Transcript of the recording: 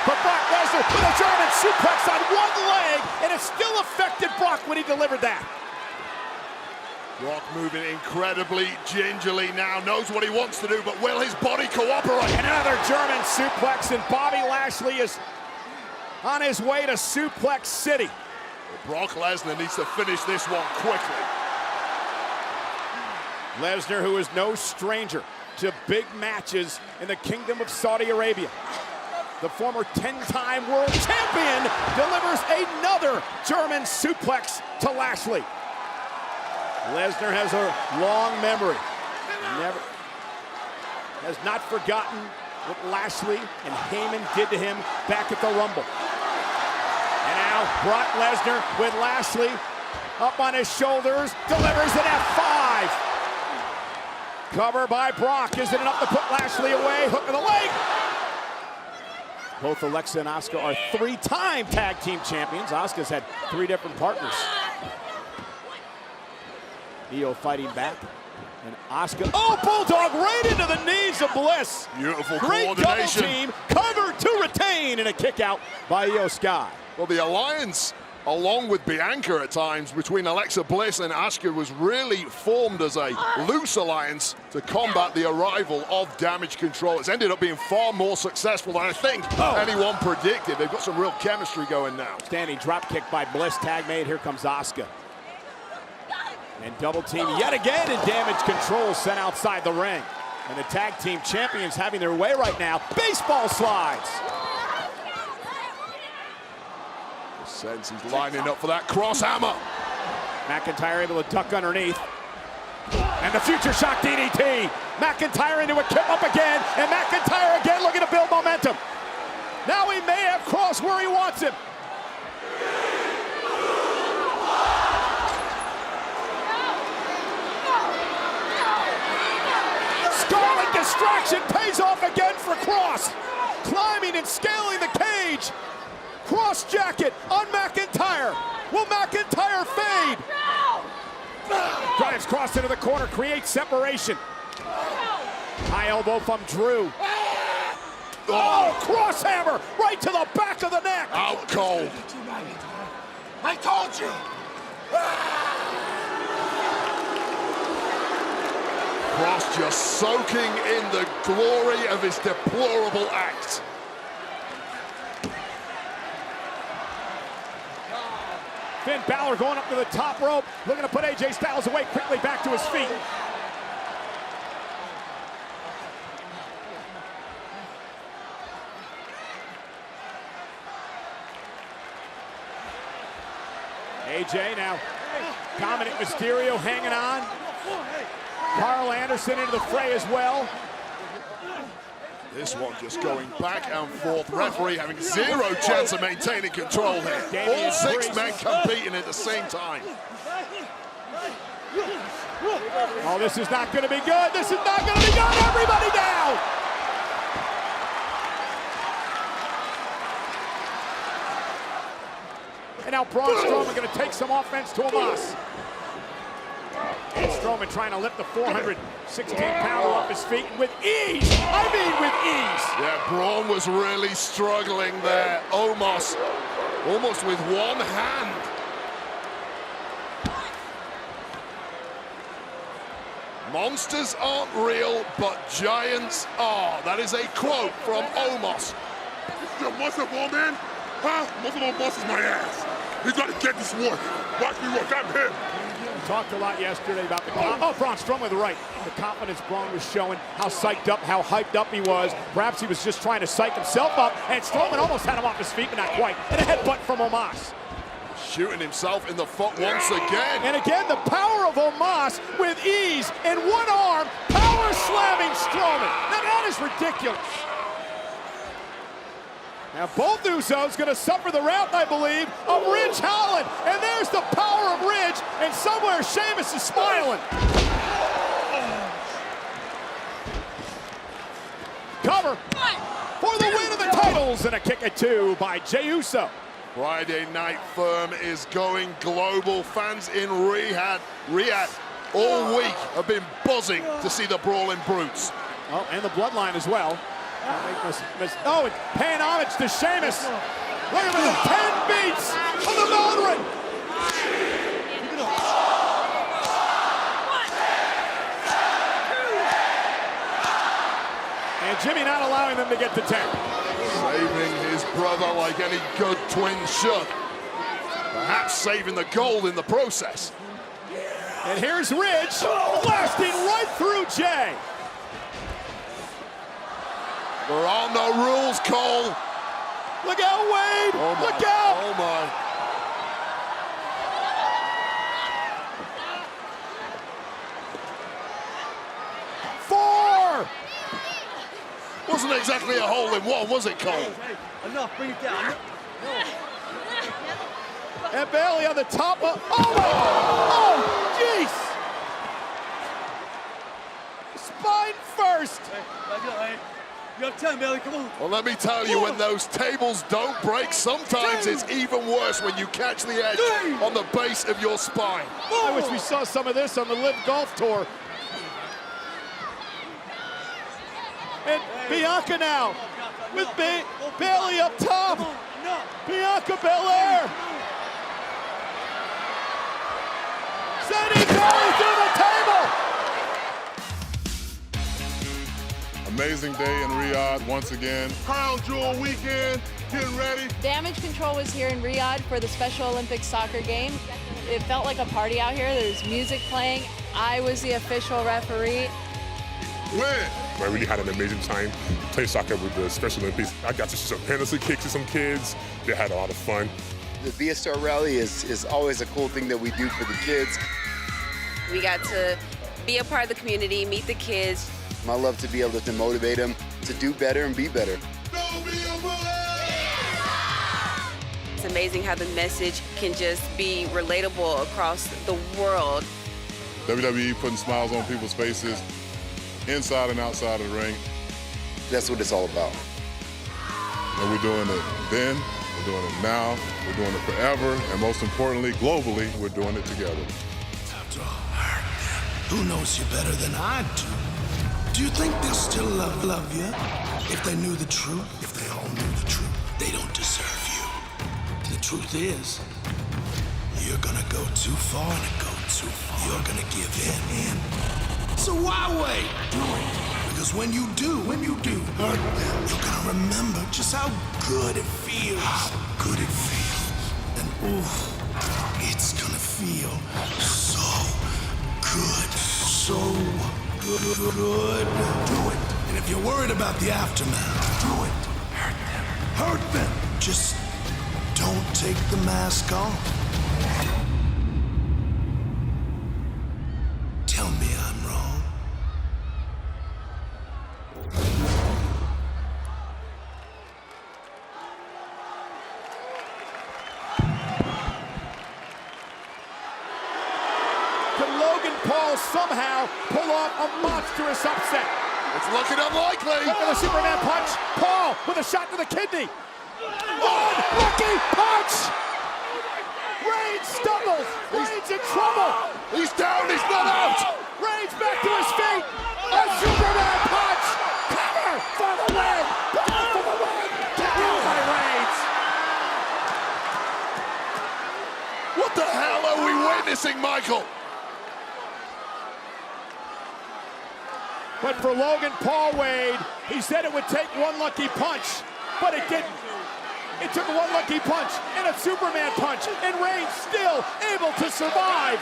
But Brock Lesnar with a German suplex on one leg, and it still affected Brock when he delivered that. Brock moving incredibly gingerly now, knows what he wants to do, but will his body cooperate? And another German suplex, and Bobby Lashley is on his way to Suplex City. Brock Lesnar needs to finish this one quickly. Lesnar, who is no stranger to big matches in the Kingdom of Saudi Arabia. The former 10-time world champion delivers another German suplex to Lashley. Lesnar has a long memory. Has not forgotten what Lashley and Heyman did to him back at the Rumble. And now Brock Lesnar with Lashley up on his shoulders, delivers an F5. Cover by Brock. Is it enough to put Lashley away? Hook of the leg. Both Alexa and Asuka are 3-time tag team champions. Asuka's had 3 different partners. Io fighting back. And Asuka, oh, Bulldog right into the knees of Bliss. Beautiful Great coordination. Double team, cover to retain, and a kick out by Io Sky. Well, the alliance, along with Bianca at times, between Alexa Bliss and Asuka was really formed as a loose alliance to combat the arrival of Damage Control. It's ended up being far more successful than I think anyone predicted. They've got some real chemistry going now. Standing drop kick by Bliss, tag made. Here comes Asuka. And double team yet again, and Damage Control sent outside the ring. And the tag team champions having their way right now. Baseball slides. Sense he's lining up for that cross hammer. McIntyre able to duck underneath. And the future shock DDT. McIntyre into a kick up again, and McIntyre again looking to build momentum. Now he may have crossed where he wants him. Scarlet distraction pays off again for Cross. Climbing and scaling the cage. Cross jacket on McIntyre. Will McIntyre fade? Drives Cross into the corner, creates separation. High elbow from Drew. Oh, cross hammer right to the back of the neck. Out cold. I told you. Cross just soaking in the glory of his deplorable act. Finn Balor going up to the top rope, looking to put AJ Styles away, quickly back to his feet. AJ now, Dominic Mysterio hanging on. Carl Anderson into the fray as well. This one just going back and forth. Referee having zero chance of maintaining control here. All 6 men competing at the same time. Oh, this is not going to be good. This is not going to be good. Everybody down. And now Braun Strowman going to take some offense to Omos. And Strowman trying to lift the 416-pounder off his feet with ease. I mean with ease. Yeah, Braun was really struggling there. Omos almost with one hand. Monsters aren't real, but giants are. That is a quote from Omos. Your muscle ball, man? Huh? Muscle ball busts my ass. You gotta get this work. Watch me work. I'm him. Talked a lot yesterday about the Braun Strowman with the right. The confidence Braun was showing, how psyched up, how hyped up he was. Perhaps he was just trying to psych himself up, and Strowman almost had him off his feet, but not quite. And a headbutt from Omos. Shooting himself in the foot once again. And again, the power of Omos with ease in one arm, power slamming Strowman. Now that is ridiculous. Now both Usos going to suffer the wrath, I believe, of Ridge Holland. And there's the power of Ridge, and somewhere Sheamus is smiling. Cover for the win of the titles, and a kick at 2 by Jey Uso. Friday Night Firm is going global. Fans in Riyadh all week have been buzzing to see the Brawling Brutes. Oh, and the Bloodline as well. Oh, it's paying homage to Sheamus. Look at the 10 beats of the Modern. And Jimmy not allowing them to get to 10. Saving his brother like any good twin should. Perhaps saving the gold in the process. And here's Ridge blasting right through Jay. There are no rules, Cole. Look out, Wade! Oh my. Look out! Oh my. Four! Wasn't exactly a hole in one, was it, Cole? Hey, enough, bring it down. And Bailey on the top of... Oh, jeez! Spine first! Hey, back up, hey. You have 10, Bailey, come on. Well, let me tell you, when those tables don't break, sometimes it's even worse when you catch the edge on the base of your spine. I wish we saw some of this on the Live Golf Tour. And Bianca now with Bailey up top. Bianca Belair. Sending Bailey through the table. Amazing day in Riyadh once again. Crown Jewel weekend, getting ready. Damage Control was here in Riyadh for the Special Olympics soccer game. It felt like a party out here. There was music playing. I was the official referee. Win. I really had an amazing time playing soccer with the Special Olympics. I got to see some penalty kicks to some kids. They had a lot of fun. The Via Star Rally is always a cool thing that we do for the kids. We got to be a part of the community, meet the kids. I love to be able to motivate them to do better and be better. Don't be a bully! It's amazing how the message can just be relatable across the world. WWE putting smiles on people's faces, inside and outside of the ring. That's what it's all about. And we're doing it then, we're doing it now, we're doing it forever, and most importantly, globally, we're doing it together. After all, who knows you better than I do? Do you think they'll still love you? If they knew the truth, if they all knew the truth, they don't deserve you. The truth is, you're gonna go too far and go too far. You're gonna give in. So why wait? Do it. Because when you do hurt them, you're gonna remember just how good it feels. How good it feels. And oof, it's gonna feel so good. So good. Do it. And if you're worried about the aftermath, do it. Hurt them. Hurt them. Just don't take the mask off. Tell me I'm wrong. Can Logan Paul somehow pull off a monstrous upset? It's looking unlikely. Look at the Superman punch. Paul with a shot to the kidney. Unlucky punch! Reigns stumbles. Reigns in trouble. He's down, he's not out. Reigns back to his feet. A Superman punch. Cover for the win. Paul for the win. Down by Reigns. What the hell are we witnessing, Michael? But for Logan Paul, Wade, he said it would take one lucky punch, but it didn't. It took one lucky punch and a Superman punch, and Reigns still able to survive.